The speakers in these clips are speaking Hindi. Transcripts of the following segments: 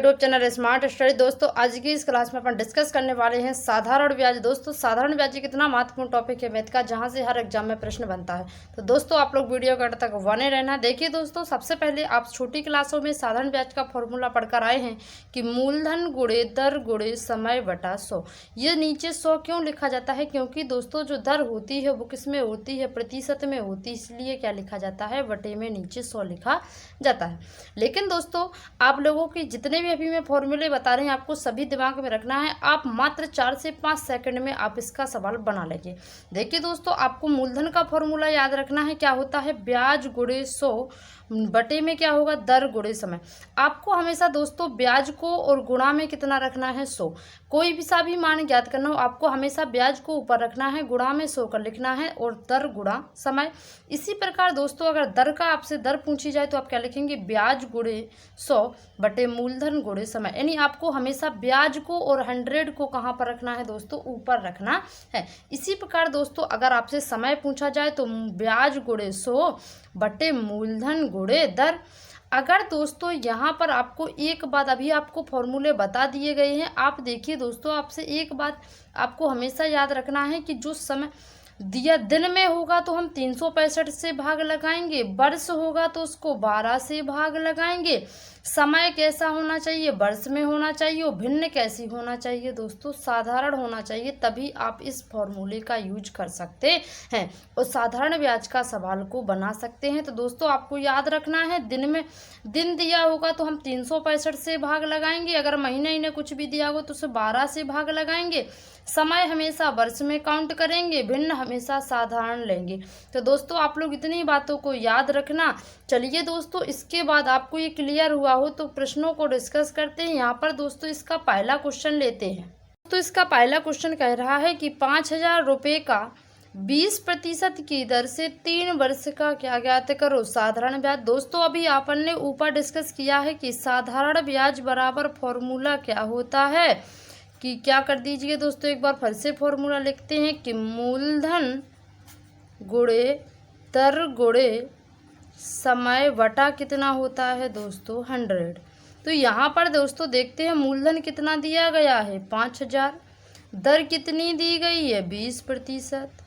YouTube channel smart study. दोस्तों आज की इस क्लास में अपन डिस्कस करने वाले हैं साधारण ब्याज। दोस्तों साधारण ब्याज कितना महत्वपूर्ण टॉपिक है मैथ का, जहां से हर एग्जाम में प्रश्न बनता है। तो दोस्तों आप लोग वीडियो के अंत तक बने रहना। देखिए दोस्तों, सबसे पहले आप छोटी क्लासों में साधारण ब्याज का फॉर्मूला पढ़कर आए हैं कि मूलधन गुणे दर गुणे समय बटा 100। ये नीचे 100 क्यों लिखा जाता है? क्योंकि दोस्तों जो दर होती है वो किस में होती है? प्रतिशत में होती है, इसलिए क्या लिखा जाता है? बटे में नीचे 100 लिखा जाता है। लेकिन दोस्तों आप लोगों की जितने भी अभी मैं फॉर्मूले बता रहे हैं आपको सभी दिमाग में रखना है। आप मात्र 4 से 5 सेकंड में आप इसका सवाल बना लेंगे। देखिए दोस्तों, आपको मूलधन का फॉर्मूला याद रखना है। क्या होता है? ब्याज गुणे 100 बटे में क्या होगा? दर गुणे समय। आपको हमेशा दोस्तों ब्याज को और गुणा में कितना रखना है? 100। कोई भी सा भी मान ज्ञात करना हो, आपको हमेशा ब्याज को ऊपर रखना है, गुणा में 100 कर लिखना है और दर गुणा समय। इसी प्रकार दोस्तों अगर दर का आपसे दर पूछी जाए तो आप क्या लिखेंगे? ब्याज गुणे 100 बटे मूलधन गुणे समय। यानी आपको हमेशा ब्याज को और 100 को कहाँ पर रखना है दोस्तों? ऊपर रखना है। इसी प्रकार दोस्तों अगर आपसे समय पूछा जाए तो ब्याज गुणे 100 बटे मूलधन गुणे दर। अगर दोस्तों यहाँ पर आपको एक बात, अभी आपको फॉर्मूले बता दिए गए हैं, आप देखिए दोस्तों, आपसे एक बात आपको हमेशा याद रखना है कि जो समय दिया दिन में होगा तो हम 365 से भाग लगाएंगे, वर्ष होगा तो उसको 12 से भाग लगाएंगे। समय कैसा होना चाहिए? वर्ष में होना चाहिए। और भिन्न कैसी होना चाहिए दोस्तों? साधारण होना चाहिए। तभी आप इस फॉर्मूले का यूज कर सकते हैं और साधारण ब्याज का सवाल को बना सकते हैं। तो दोस्तों आपको याद रखना है, दिन में दिन दिया होगा तो हम 365 से भाग लगाएंगे। अगर महीने कुछ भी दिया होगा तो उसे 12 से भाग लगाएंगे। समय हमेशा वर्ष में काउंट करेंगे, भिन्न हमेशा साधारण लेंगे। तो दोस्तों आप लोग इतनी बातों को याद रखना। चलिए दोस्तों, इसके बाद आपको ये क्लियर हुआ हो तो प्रश्नों को डिस्कस करते हैं। यहाँ पर दोस्तों इसका पहला क्वेश्चन लेते हैं। तो इसका पहला क्वेश्चन कह रहा है कि 5,000 रुपये का 20% की दर से 3 वर्ष का क्या ज्ञात करो? साधारण ब्याज। दोस्तों अभी अपन ने ऊपर डिस्कस किया है कि साधारण ब्याज बराबर फॉर्मूला क्या होता है, कि क्या कर दीजिए दोस्तों, एक बार फिर से फॉर्मूला लिखते हैं कि मूलधन गुणे दर गुणे समय बटा कितना होता है दोस्तों? 100। तो यहाँ पर दोस्तों देखते हैं मूलधन कितना दिया गया है? 5,000। दर कितनी दी गई है? 20%।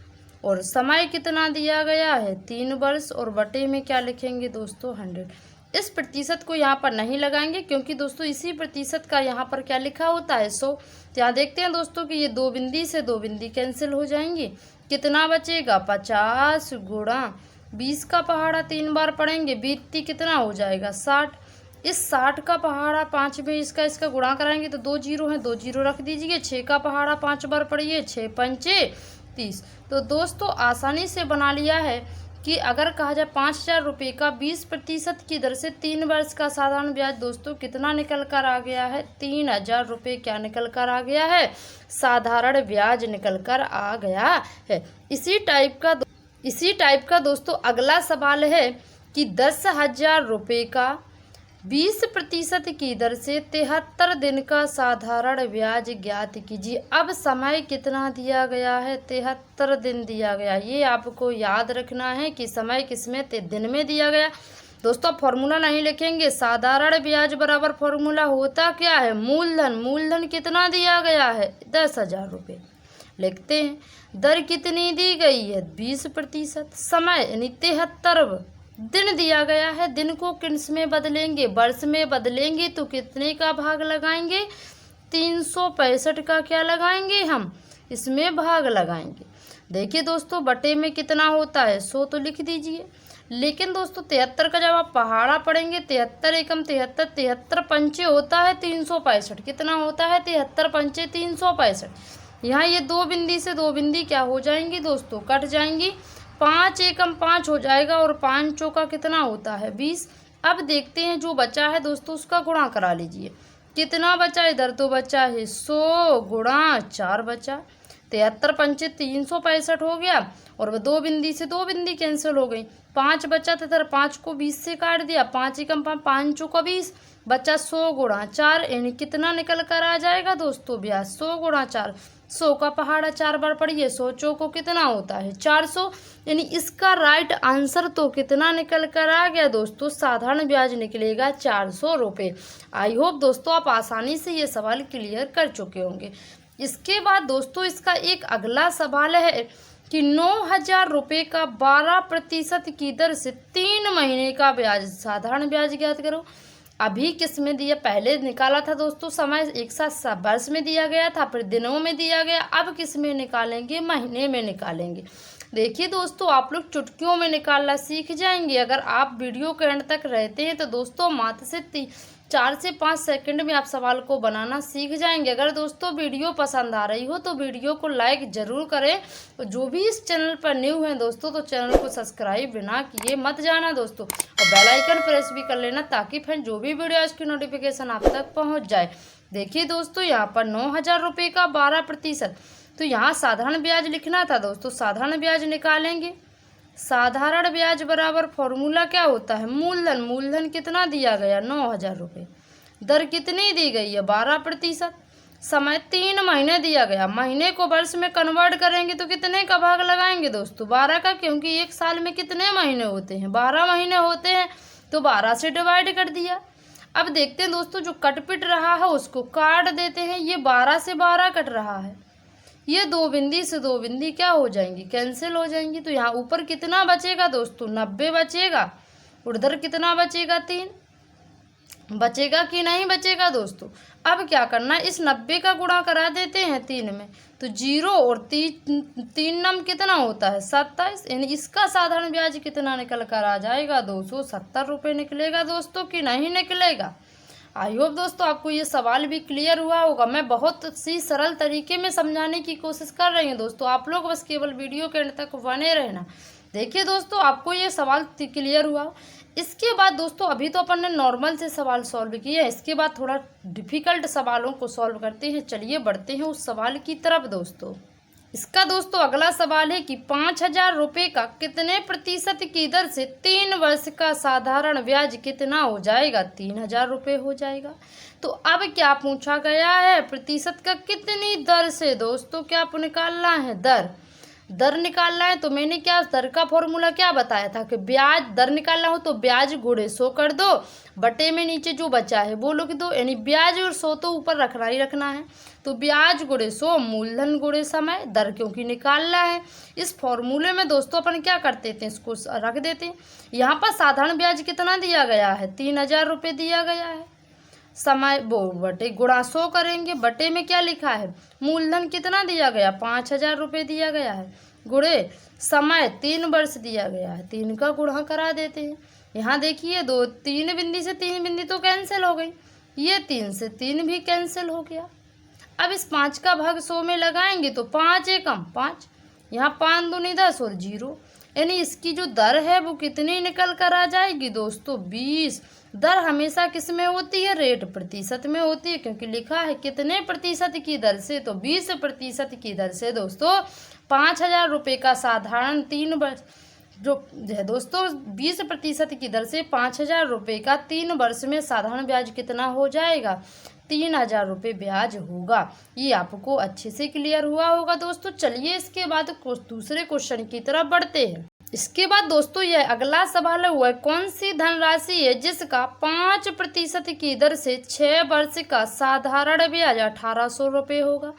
और समय कितना दिया गया है? 3 वर्ष। और बटे में क्या लिखेंगे दोस्तों? 100। इस प्रतिशत को यहाँ पर नहीं लगाएंगे क्योंकि दोस्तों इसी प्रतिशत का यहाँ पर क्या लिखा होता है? 100। तो यहाँ देखते हैं दोस्तों कि ये 2 बिंदी से 2 बिंदी कैंसिल हो जाएंगी। कितना बचेगा? 50 गुणा 20 का पहाड़ा 3 बार पढ़ेंगे, बीती कितना हो जाएगा? 60। इस 60 का पहाड़ा 5 में इसका गुणा कराएंगे तो 2 जीरो हैं, 2 जीरो रख दीजिए। 6 का पहाड़ा 5 बार पढ़िए, 6 पंचे 30। तो दोस्तों आसानी से बना लिया है कि अगर कहा जाए 5,000 रुपये का 20% की दर से 3 वर्ष का साधारण ब्याज दोस्तों कितना निकल कर आ गया है? 3,000 रुपये क्या निकल कर आ गया है? साधारण ब्याज निकल कर आ गया है। इसी टाइप का दोस्तों अगला सवाल है कि 10,000 रुपये का 20% की दर से 73 दिन का साधारण ब्याज ज्ञात कीजिए। अब समय कितना दिया गया है? 73 दिन दिया गया। ये आपको याद रखना है कि समय किसमें? दिन में दिया गया। दोस्तों फॉर्मूला नहीं लिखेंगे। साधारण ब्याज बराबर फॉर्मूला होता क्या है? मूलधन। मूलधन कितना दिया गया है? 10,000 रुपये लिखते हैं। दर कितनी दी गई है? 20%। समय यानी 73 दिन दिया गया है। दिन को किस में बदलेंगे? वर्ष में बदलेंगे तो कितने का भाग लगाएंगे? 365 का क्या लगाएंगे? हम इसमें भाग लगाएंगे। देखिए दोस्तों बटे में कितना होता है? 100 तो लिख दीजिए। लेकिन दोस्तों 73 का जब आप पहाड़ा पढ़ेंगे, 73 एकम 73, 73 पंचे होता है 365। कितना होता है? 73 पंचे 365। यहाँ ये 2 बिंदी से 2 बिंदी क्या हो जाएंगी दोस्तों? कट जाएंगी। 5 एकम 5 हो जाएगा और 5 चौका कितना होता है? 20। अब देखते हैं जो बचा है दोस्तों उसका गुणा करा लीजिए। कितना बचा? इधर तो बचा है 100 गुणा 4 बचा। 73 पंचे 365 हो गया और वह 2 बिंदी से 2 बिंदी कैंसिल हो गई। 5 बचा तो 5 को 20 से काट दिया। 5 एकम 5 चौका 20 बचा 100 गुणा 4, यानी कितना निकल कर आ जाएगा दोस्तों? ब्याज 100 गुणा 4। 100 का पहाड़ा 4 बार पढ़िए, 100 चौको कितना होता है 400। यानी इसका राइट आंसर तो कितना निकल कर आ गया दोस्तों, साधारण ब्याज निकलेगा 400 रुपये। आई होप दोस्तों आप आसानी से ये सवाल क्लियर कर चुके होंगे। इसके बाद दोस्तों इसका एक अगला सवाल है कि 9,000 रुपये का 12% की दर से 3 महीने का ब्याज, साधारण ब्याज ज्ञात करो। अभी किस में दिया, पहले निकाला था दोस्तों समय एक साथ वर्ष में दिया गया था, फिर दिनों में दिया गया, अब किस में निकालेंगे, महीने में निकालेंगे। देखिए दोस्तों आप लोग चुटकियों में निकालना सीख जाएंगे अगर आप वीडियो के एंड तक रहते हैं। तो दोस्तों मात्र से 4 से 5 सेकंड में आप सवाल को बनाना सीख जाएंगे। अगर दोस्तों वीडियो पसंद आ रही हो तो वीडियो को लाइक ज़रूर करें। तो जो भी इस चैनल पर न्यू हैं दोस्तों तो चैनल को सब्सक्राइब बिना किए मत जाना दोस्तों, और बेल आइकन प्रेस भी कर लेना ताकि फिर जो भी वीडियो इसकी नोटिफिकेशन आप तक पहुँच जाए। देखिए दोस्तों यहाँ पर 9,000 रुपये का 12%, तो यहाँ साधारण ब्याज लिखना था दोस्तों, साधारण ब्याज निकालेंगे। साधारण ब्याज बराबर फॉर्मूला क्या होता है, मूलधन। मूलधन कितना दिया गया 9,000 रुपये, दर कितनी दी गई है 12%, समय 3 महीने दिया गया। महीने को वर्ष में कन्वर्ट करेंगे तो कितने का भाग लगाएंगे दोस्तों, 12 का, क्योंकि एक साल में कितने महीने होते हैं 12 महीने होते हैं, तो 12 से डिवाइड कर दिया। अब देखते हैं दोस्तों जो कट पिट रहा है उसको काट देते हैं। ये 12 से 12 कट रहा है, ये 2 बिंदी से 2 बिंदी क्या हो जाएंगी, कैंसिल हो जाएंगी। तो यहाँ ऊपर कितना बचेगा दोस्तों 90 बचेगा, उधर कितना बचेगा 3 बचेगा कि नहीं बचेगा दोस्तों। अब क्या करना है, इस 90 का गुणा करा देते हैं 3 में, तो 0 और 3 नम कितना होता है 27। यानी इसका साधारण ब्याज कितना निकल कर आ जाएगा 270 रुपये निकलेगा दोस्तों कि नहीं निकलेगा। आई होप दोस्तों आपको ये सवाल भी क्लियर हुआ होगा। मैं बहुत सी सरल तरीके में समझाने की कोशिश कर रही हूँ दोस्तों, आप लोग बस केवल वीडियो के अंत तक बने रहना। देखिए दोस्तों आपको ये सवाल क्लियर हुआ। इसके बाद दोस्तों अभी तो अपन ने नॉर्मल से सवाल सॉल्व किए हैं, इसके बाद थोड़ा डिफिकल्ट सवालों को सॉल्व करते हैं। चलिए बढ़ते हैं उस सवाल की तरफ दोस्तों। इसका दोस्तों अगला सवाल है कि 5,000 रुपये का कितने प्रतिशत की दर से 3 वर्ष का साधारण ब्याज कितना हो जाएगा, 3,000 रुपये हो जाएगा। तो अब क्या पूछा गया है, प्रतिशत का कितनी दर से दोस्तों क्या निकालना है, दर निकालना है। तो मैंने क्या दर का फॉर्मूला क्या बताया था कि ब्याज दर निकालना हो तो ब्याज गुणे 100 कर दो, बटे में नीचे जो बचा है वो लिख दो। यानी ब्याज और 100 तो ऊपर रखना ही रखना है, तो ब्याज गुणे 100 मूलधन गुणे समय, दर क्योंकि निकालना है। इस फॉर्मूले में दोस्तों अपन क्या करते थे, इसको रख देते हैं। यहाँ पर साधारण ब्याज कितना दिया गया है 3,000 रुपये दिया गया है, समय वो बटे गुणा 100 करेंगे, बटे में क्या लिखा है मूलधन कितना दिया गया 5,000 रुपये दिया गया है, गुणे समय 3 वर्ष दिया गया है, 3 का गुणा करा देते हैं। यहाँ देखिए 3 बिंदी से 3 बिंदी तो कैंसिल हो गई, ये 3 से 3 भी कैंसिल हो गया। अब इस 5 का भाग 100 में लगाएंगे तो 5 एकम 5, यहाँ 5 दूनी 10 और 0, यानी इसकी जो दर है वो कितनी निकल कर आ जाएगी दोस्तों 20। दर हमेशा किस में होती है, रेट प्रतिशत में होती है, क्योंकि लिखा है कितने प्रतिशत की दर से, तो 20% की दर से दोस्तों 5,000 रुपये का साधारण 3 वर्ष जो है दोस्तों 20% की दर से 5,000 रुपये का 3 वर्ष में साधारण ब्याज कितना हो जाएगा, 3,000 रुपये ब्याज होगा। ये आपको अच्छे से क्लियर हुआ होगा दोस्तों। चलिए इसके बाद दूसरे क्वेश्चन की तरफ बढ़ते हैं। इसके बाद दोस्तों यह अगला सवाल हुआ है, कौन सी धनराशि है जिसका 5% की दर से 6 वर्ष का साधारण ब्याज 1,800 रुपये होगा।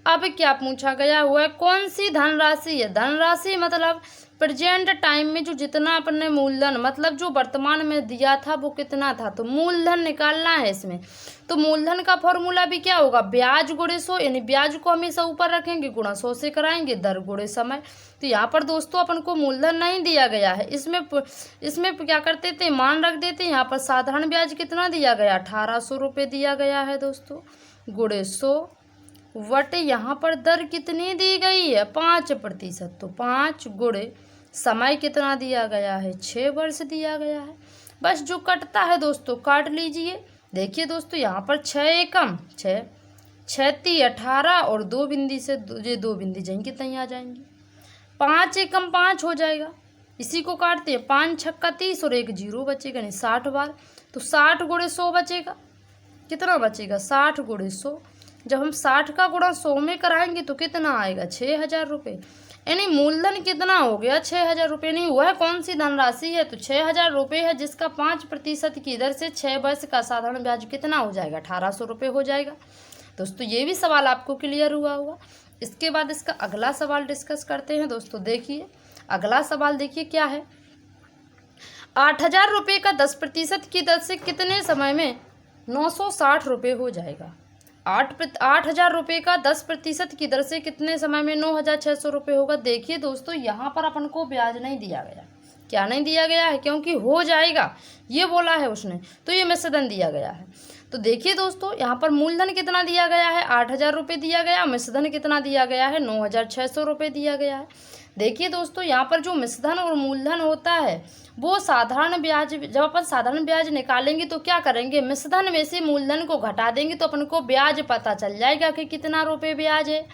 अब क्या पूछा गया हुआ है, कौन सी धनराशि है, धनराशि मतलब प्रेजेंट टाइम में जो जितना अपने मूलधन मतलब जो वर्तमान में दिया था वो कितना था, तो मूलधन निकालना है इसमें। तो मूलधन का फॉर्मूला भी क्या होगा, ब्याज गुणे 100, यानी ब्याज को हमेशा ऊपर रखेंगे, गुणा 100 से कराएंगे, दर गुणे समय। तो यहाँ पर दोस्तों अपन को मूलधन नहीं दिया गया है, इसमें क्या करते थे मान रख देते। यहाँ पर साधारण ब्याज कितना दिया गया 1,800 रुपये दिया गया है दोस्तों, गुणे 100 वट यहाँ पर दर कितनी दी गई है 5%, तो 5 गुणे समय कितना दिया गया है 6 वर्ष दिया गया है। बस जो कटता है दोस्तों काट लीजिए। देखिए दोस्तों यहाँ पर 6 एकम 6, 6 × 18 और 2 बिंदी से ये 2 बिंदी जाएंगी तहीं आ जाएंगी, 5 एकम 5 हो जाएगा। इसी को काटते हैं, 5 छक्का 30 और 1 0 बचेगा, नहीं 60 बार, तो 60 गुणे 100 बचेगा, कितना बचेगा 60 गुणे 100, जब हम 60 का गुणा 100 में कराएंगे तो कितना आएगा 6,000 रुपये। यानी मूलधन कितना हो गया 6,000 रुपये। नहीं, वह कौन सी धनराशि है, तो 6,000 रुपये है जिसका 5% की दर से 6 वर्ष का साधारण ब्याज कितना हो जाएगा 1,800 रुपये हो जाएगा। दोस्तों ये भी सवाल आपको क्लियर हुआ होगा। इसके बाद इसका अगला सवाल डिस्कस करते हैं। दोस्तों देखिए अगला सवाल, देखिए क्या है। 8,000 रुपये का 10% की दर से कितने समय में 960 रुपये हो जाएगा। 8,000 रुपये का 10% की दर से कितने समय में 9,600 रुपये होगा। देखिए दोस्तों यहाँ पर अपन को ब्याज नहीं दिया गया। क्या नहीं दिया गया है, क्योंकि हो जाएगा ये बोला है उसने, तो ये मिश्रधन दिया गया है। तो देखिए दोस्तों यहाँ पर मूलधन कितना दिया गया है 8,000 रुपये दिया गया, मिश्रधन कितना दिया गया है 9,600 रुपये दिया गया है। देखिए दोस्तों यहाँ पर जो मिश्रधन और मूलधन होता है वो साधारण ब्याज, जब अपन साधारण ब्याज निकालेंगे तो क्या करेंगे, मिश्रधन में से मूलधन को घटा देंगे तो अपन को ब्याज पता चल जाएगा कि कितना रुपये ब्याज है।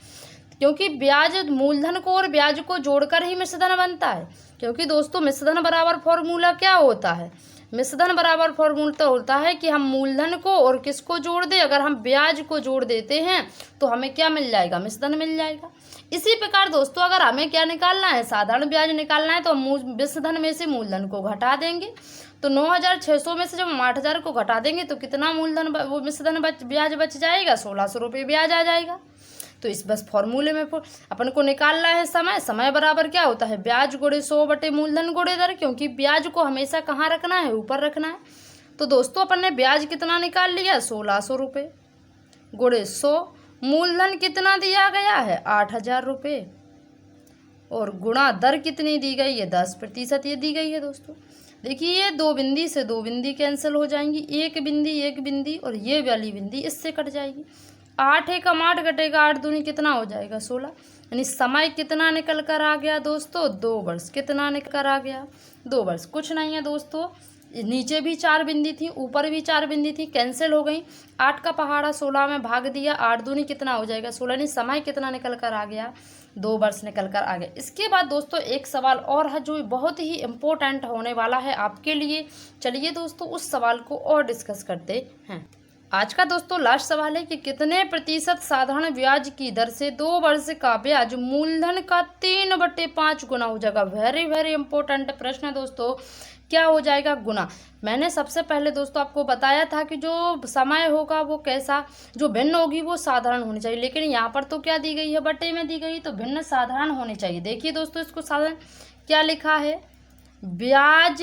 क्योंकि ब्याज मूलधन को और ब्याज को जोड़कर ही मिश्रधन बनता है। क्योंकि दोस्तों मिश्रधन बराबर फॉर्मूला क्या होता है, मिश्रधन बराबर फॉर्मूला होता है कि हम मूलधन को और किसको जोड़ दें, अगर हम ब्याज को जोड़ देते हैं तो हमें क्या मिल जाएगा, मिश्रधन मिल जाएगा। इसी प्रकार दोस्तों अगर हमें क्या निकालना है, साधारण ब्याज निकालना है, तो हम मिश्रधन में से मूलधन को घटा देंगे। तो 9,600 में से जब हम 8,000 को घटा देंगे तो कितना मूलधन वो मिश्रधन ब्याज बच जाएगा, 1,600 रुपये ब्याज आ जाएगा। तो इस बस फॉर्मूले में अपन को निकालना है समय बराबर क्या होता है, ब्याज गुणे 100 बटे मूलधन गुणे दर। क्योंकि ब्याज को हमेशा कहाँ रखना है, ऊपर रखना है। तो दोस्तों अपन ने ब्याज कितना निकाल लिया 1,600 रुपये गुणे 100, मूलधन कितना दिया गया है 8,000 रुपये, और गुणा दर कितनी दी गई है 10% ये दी गई है। दोस्तों देखिए ये 2 बिंदी से 2 बिंदी कैंसिल हो जाएंगी, एक बिंदी और ये वाली बिंदी इससे कट जाएगी। 8 एकम 8 कटेगा, 8 दूनी कितना हो जाएगा 16। यानी समय कितना निकल कर आ गया दोस्तों 2 वर्ष। कितना निकल कर आ गया 2 वर्ष। कुछ नहीं है दोस्तों, नीचे भी 4 बिंदी थी, ऊपर भी 4 बिंदी थी, कैंसिल हो गई। 8 का पहाड़ा 16 में भाग दिया, 8 दूनी कितना हो जाएगा 16। यानी समय कितना निकल कर आ गया 2 वर्ष निकल कर आ गया। इसके बाद दोस्तों एक सवाल और है जो बहुत ही इम्पोर्टेंट होने वाला है आपके लिए। चलिए दोस्तों उस सवाल को और डिस्कस करते हैं। आज का दोस्तों लास्ट सवाल है कि कितने प्रतिशत साधारण ब्याज की दर से 2 वर्ष का ब्याज मूलधन का 3/5 गुना हो जाएगा। वेरी वेरी इंपॉर्टेंट प्रश्न है दोस्तों। क्या हो जाएगा गुना। मैंने सबसे पहले दोस्तों आपको बताया था कि जो समय होगा वो कैसा, जो भिन्न होगी वो साधारण होनी चाहिए। लेकिन यहाँ पर तो क्या दी गई है, बटे में दी गई, तो भिन्न साधारण होनी चाहिए। देखिए दोस्तों इसको साधारण क्या लिखा है, ब्याज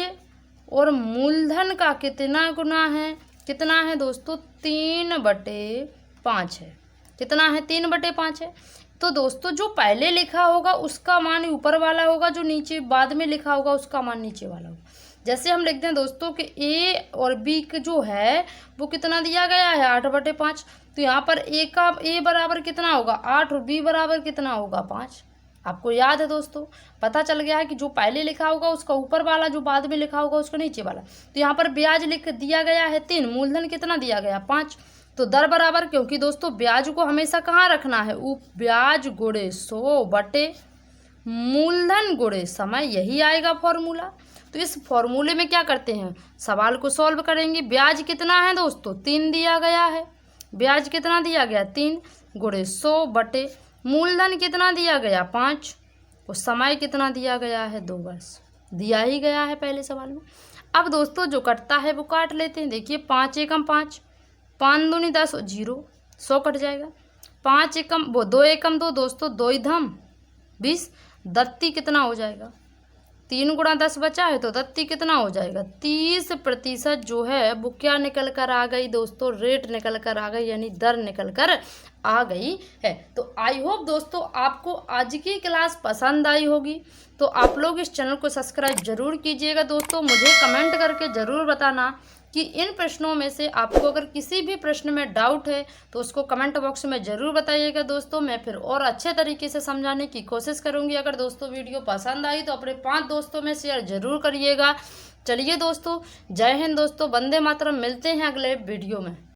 और मूलधन का कितना गुना है, कितना है दोस्तों 3/5 है। कितना है 3/5 है। तो दोस्तों जो पहले लिखा होगा उसका मान ऊपर वाला होगा, जो नीचे बाद में लिखा होगा उसका मान नीचे वाला होगा। जैसे हम लिखते हैं दोस्तों कि ए और बी जो है वो कितना दिया गया है 8/5। तो यहाँ पर ए बराबर कितना होगा 8 और बी बराबर कितना होगा 5। आपको याद है दोस्तों, पता चल गया है कि जो पहले लिखा होगा उसका ऊपर वाला, जो बाद में लिखा होगा उसका नीचे वाला। तो यहाँ पर ब्याज लिख दिया गया है 3, मूलधन कितना दिया गया 5। तो दर बराबर, क्योंकि दोस्तों ब्याज को हमेशा कहाँ रखना है, ब्याज गुणे 100 बटे मूलधन गुणे समय, यही आएगा फॉर्मूला। तो इस फॉर्मूले में क्या करते हैं, सवाल को सॉल्व करेंगे। ब्याज कितना है दोस्तों 3 दिया गया है, ब्याज कितना दिया गया 3 गुणे 100 बटे मूलधन कितना दिया गया 5, और समय कितना दिया गया है 2 वर्ष, दिया ही गया है पहले सवाल में। अब दोस्तों जो कटता है वो काट लेते हैं। देखिए 5 एकम 5, 5 दूनी 10, 0, 100 कट जाएगा। 5 एकम 2 एकम 2 दोस्तों, 2 इधम 20, दत्ती कितना हो जाएगा 3 गुणा 10 बचा है, तो दत्ती कितना हो जाएगा 30% जो है वो क्या निकल कर आ गई दोस्तों, रेट निकल कर आ गई, यानी दर निकल कर आ गई है। तो आई होप दोस्तों आपको आज की क्लास पसंद आई होगी। तो आप लोग इस चैनल को सब्सक्राइब जरूर कीजिएगा दोस्तों। मुझे कमेंट करके ज़रूर बताना कि इन प्रश्नों में से आपको अगर किसी भी प्रश्न में डाउट है तो उसको कमेंट बॉक्स में ज़रूर बताइएगा दोस्तों। मैं फिर और अच्छे तरीके से समझाने की कोशिश करूंगी। अगर दोस्तों वीडियो पसंद आई तो अपने 5 दोस्तों में शेयर ज़रूर करिएगा। चलिए दोस्तों, जय हिंद दोस्तों, वंदे मातरम। मिलते हैं अगले वीडियो में।